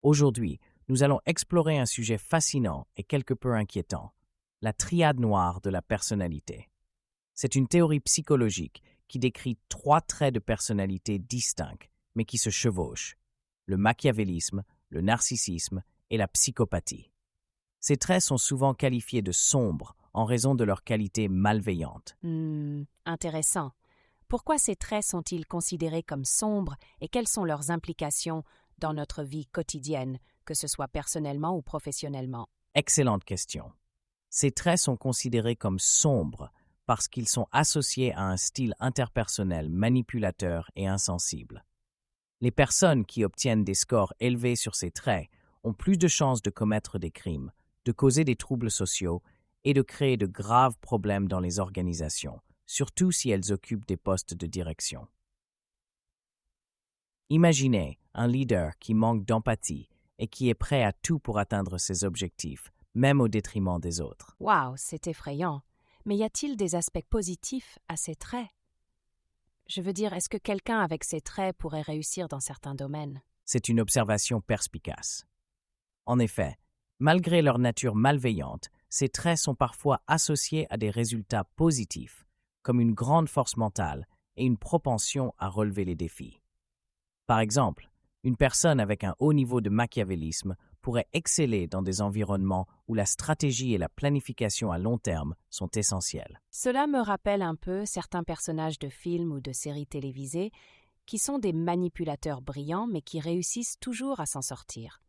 Aujourd'hui, nous allons explorer un sujet fascinant et quelque peu inquiétant, la triade noire de la personnalité. C'est une théorie psychologique qui décrit trois traits de personnalité distincts, mais qui se chevauchent: le machiavélisme, le narcissisme et la psychopathie. Ces traits sont souvent qualifiés de sombres en raison de leur qualité malveillante. Intéressant. Pourquoi ces traits sont-ils considérés comme sombres et quelles sont leurs implications dans notre vie quotidienne, que ce soit personnellement ou professionnellement? Excellente question. Ces traits sont considérés comme sombres parce qu'ils sont associés à un style interpersonnel manipulateur et insensible. Les personnes qui obtiennent des scores élevés sur ces traits ont plus de chances de commettre des crimes, de causer des troubles sociaux et de créer de graves problèmes dans les organisations, surtout si elles occupent des postes de direction. Imaginez un leader qui manque d'empathie et qui est prêt à tout pour atteindre ses objectifs, même au détriment des autres. Waouh, c'est effrayant. Mais y a-t-il des aspects positifs à ces traits? Je veux dire, est-ce que quelqu'un avec ces traits pourrait réussir dans certains domaines? C'est une observation perspicace. En effet, malgré leur nature malveillante, ces traits sont parfois associés à des résultats positifs, comme une grande force mentale et une propension à relever les défis. Par exemple, une personne avec un haut niveau de machiavélisme pourrait exceller dans des environnements où la stratégie et la planification à long terme sont essentielles. Cela me rappelle un peu certains personnages de films ou de séries télévisées qui sont des manipulateurs brillants mais qui réussissent toujours à s'en sortir.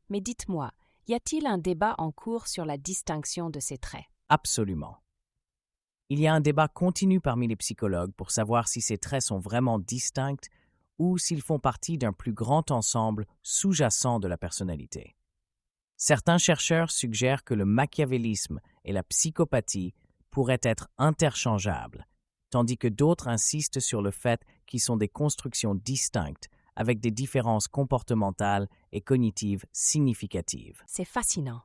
Mais dites-moi, y a-t-il un débat en cours sur la distinction de ces traits? Absolument. Il y a un débat continu parmi les psychologues pour savoir si ces traits sont vraiment distincts ou s'ils font partie d'un plus grand ensemble sous-jacent de la personnalité. Certains chercheurs suggèrent que le machiavélisme et la psychopathie pourraient être interchangeables, tandis que d'autres insistent sur le fait qu'ils sont des constructions distinctes avec des différences comportementales et cognitives significatives. C'est fascinant.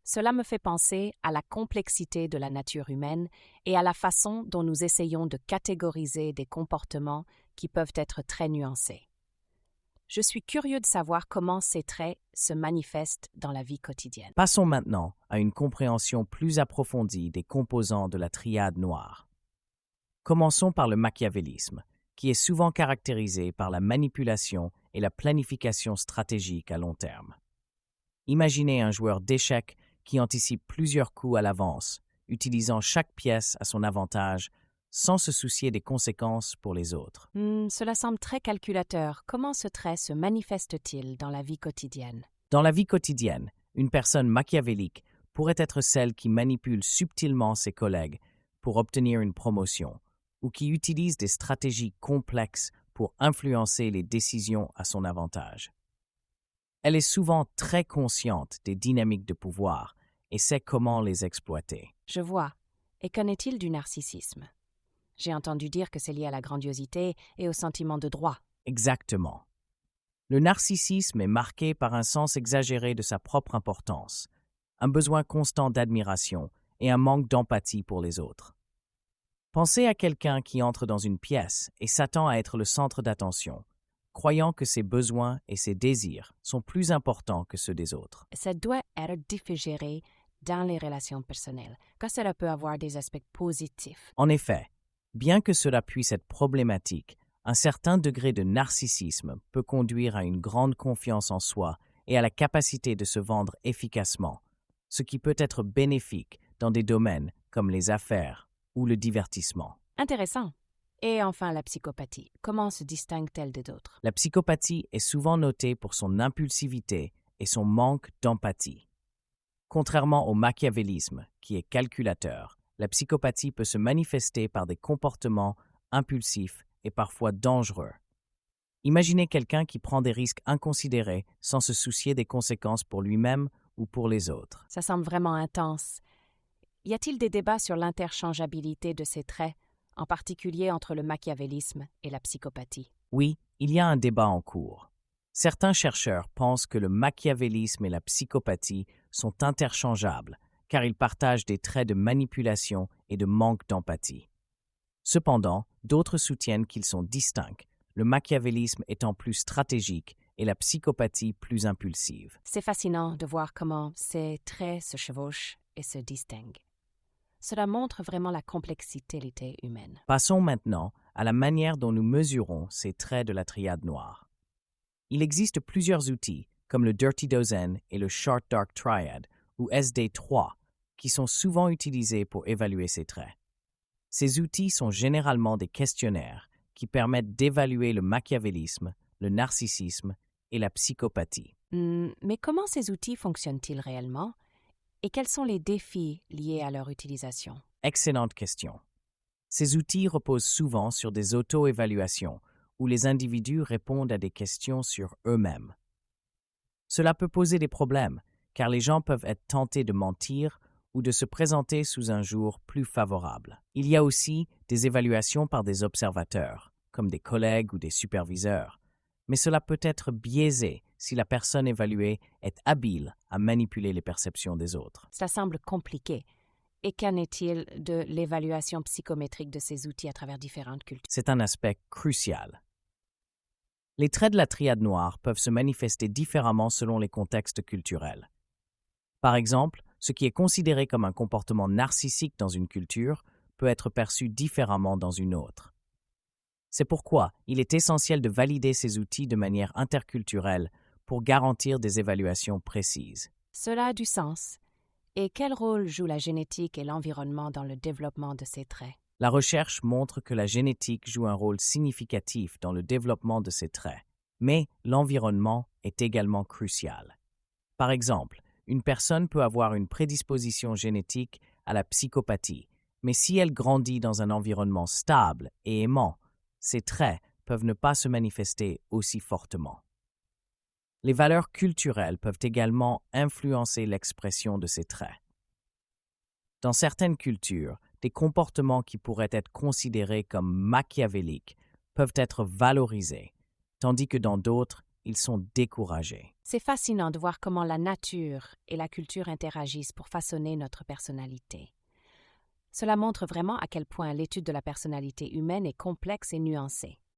Cela me fait penser à la complexité de la nature humaine et à la façon dont nous essayons de catégoriser des comportements qui peuvent être très nuancés. Je suis curieux de savoir comment ces traits se manifestent dans la vie quotidienne. Passons maintenant à une compréhension plus approfondie des composants de la triade noire. Commençons par le machiavélisme, qui est souvent caractérisé par la manipulation et la planification stratégique à long terme. Imaginez un joueur d'échecs qui anticipe plusieurs coups à l'avance, utilisant chaque pièce à son avantage, sans se soucier des conséquences pour les autres. Cela semble très calculateur. Comment ce trait se manifeste-t-il dans la vie quotidienne? Dans la vie quotidienne, une personne machiavélique pourrait être celle qui manipule subtilement ses collègues pour obtenir une promotion, ou qui utilise des stratégies complexes pour influencer les décisions à son avantage. Elle est souvent très consciente des dynamiques de pouvoir et sait comment les exploiter. Je vois. Et qu'en est-il du narcissisme? J'ai entendu dire que c'est lié à la grandiosité et au sentiment de droit. Exactement. Le narcissisme est marqué par un sens exagéré de sa propre importance, un besoin constant d'admiration et un manque d'empathie pour les autres. Pensez à quelqu'un qui entre dans une pièce et s'attend à être le centre d'attention, croyant que ses besoins et ses désirs sont plus importants que ceux des autres. Ça doit être diffusé dans les relations personnelles, car cela peut avoir des aspects positifs. En effet, bien que cela puisse être problématique, un certain degré de narcissisme peut conduire à une grande confiance en soi et à la capacité de se vendre efficacement, ce qui peut être bénéfique dans des domaines comme les affaires ou le divertissement. Intéressant. Et enfin, la psychopathie. Comment se distingue-t-elle des autres? La psychopathie est souvent notée pour son impulsivité et son manque d'empathie. Contrairement au machiavélisme, qui est calculateur, la psychopathie peut se manifester par des comportements impulsifs et parfois dangereux. Imaginez quelqu'un qui prend des risques inconsidérés sans se soucier des conséquences pour lui-même ou pour les autres. Ça semble vraiment intense. Y a-t-il des débats sur l'interchangeabilité de ces traits, en particulier entre le machiavélisme et la psychopathie? Oui, il y a un débat en cours. Certains chercheurs pensent que le machiavélisme et la psychopathie sont interchangeables, car ils partagent des traits de manipulation et de manque d'empathie. Cependant, d'autres soutiennent qu'ils sont distincts, le machiavélisme étant plus stratégique et la psychopathie plus impulsive. C'est fascinant de voir comment ces traits se chevauchent et se distinguent. Cela montre vraiment la complexité humaine. Passons maintenant à la manière dont nous mesurons ces traits de la triade noire. Il existe plusieurs outils, comme le Dirty Dozen et le Short Dark Triad, ou SD3, qui sont souvent utilisés pour évaluer ces traits. Ces outils sont généralement des questionnaires qui permettent d'évaluer le machiavélisme, le narcissisme et la psychopathie. Mais comment ces outils fonctionnent-ils réellement? Et quels sont les défis liés à leur utilisation? Excellente question. Ces outils reposent souvent sur des auto-évaluations où les individus répondent à des questions sur eux-mêmes. Cela peut poser des problèmes, car les gens peuvent être tentés de mentir ou de se présenter sous un jour plus favorable. Il y a aussi des évaluations par des observateurs, comme des collègues ou des superviseurs, mais cela peut être biaisé si la personne évaluée est habile à manipuler les perceptions des autres. Cela semble compliqué. Et qu'en est-il de l'évaluation psychométrique de ces outils à travers différentes cultures? C'est un aspect crucial. Les traits de la triade noire peuvent se manifester différemment selon les contextes culturels. Par exemple, ce qui est considéré comme un comportement narcissique dans une culture peut être perçu différemment dans une autre. C'est pourquoi il est essentiel de valider ces outils de manière interculturelle pour garantir des évaluations précises. Cela a du sens. Et quel rôle joue la génétique et l'environnement dans le développement de ces traits? La recherche montre que la génétique joue un rôle significatif dans le développement de ces traits, mais l'environnement est également crucial. Par exemple, une personne peut avoir une prédisposition génétique à la psychopathie, mais si elle grandit dans un environnement stable et aimant, ces traits peuvent ne pas se manifester aussi fortement. Les valeurs culturelles peuvent également influencer l'expression de ces traits. Dans certaines cultures, des comportements qui pourraient être considérés comme machiavéliques peuvent être valorisés, tandis que dans d'autres, ils sont découragés. C'est fascinant de voir comment la nature et la culture interagissent pour façonner notre personnalité. Cela montre vraiment à quel point l'étude de la personnalité humaine est complexe et nuancée.